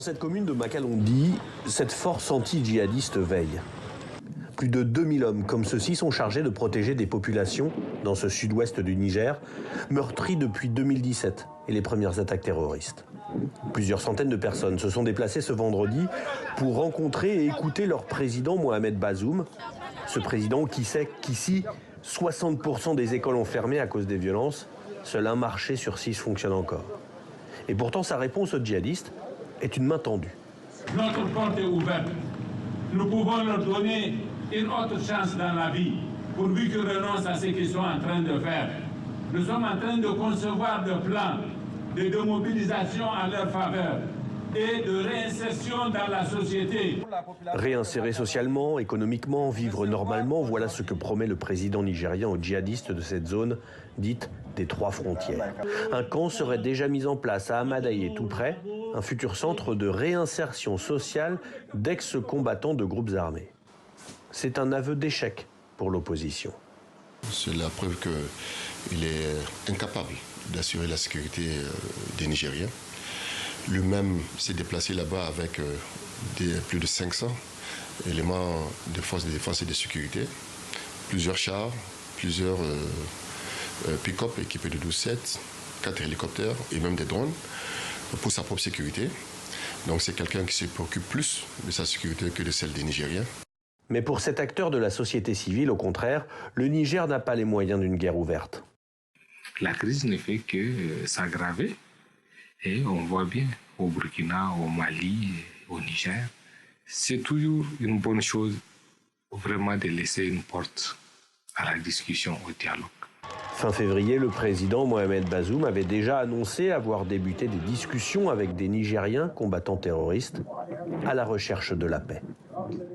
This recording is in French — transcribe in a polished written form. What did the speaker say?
Dans cette commune de Makalondi, cette force anti-djihadiste veille. Plus de 2000 hommes comme ceux-ci sont chargés de protéger des populations dans ce sud-ouest du Niger, meurtries depuis 2017 et les premières attaques terroristes. Plusieurs centaines de personnes se sont déplacées ce vendredi pour rencontrer et écouter leur président Mohamed Bazoum. Ce président qui sait qu'ici, 60% des écoles ont fermé à cause des violences. Seul un marché sur 6 fonctionne encore. Et pourtant, sa réponse aux djihadistes est une main tendue. Notre porte est ouverte. Nous pouvons leur donner une autre chance dans la vie, pourvu qu'ils renoncent à ce qu'ils sont en train de faire. Nous sommes en train de concevoir des plans de démobilisation en leur faveur et de réinsertion dans la société. Réinsérer socialement, économiquement, vivre normalement, voilà ce que promet le président nigérien aux djihadistes de cette zone dite des 3 frontières. Un camp serait déjà mis en place à Hamadaye, tout près, un futur centre de réinsertion sociale d'ex-combattants de groupes armés. C'est un aveu d'échec pour l'opposition. C'est la preuve qu'il est incapable d'assurer la sécurité des Nigériens. Lui-même s'est déplacé là-bas avec plus de 500 éléments de forces de défense et de sécurité, plusieurs chars, plusieurs pick-up équipés de 12-7, 4 hélicoptères et même des drones pour sa propre sécurité. Donc c'est quelqu'un qui se préoccupe plus de sa sécurité que de celle des Nigériens. Mais pour cet acteur de la société civile, au contraire, le Niger n'a pas les moyens d'une guerre ouverte. La crise ne fait que s'aggraver. Et on voit bien au Burkina, au Mali, au Niger, c'est toujours une bonne chose vraiment de laisser une porte à la discussion, au dialogue. Fin février, le président Mohamed Bazoum avait déjà annoncé avoir débuté des discussions avec des Nigériens combattants terroristes à la recherche de la paix.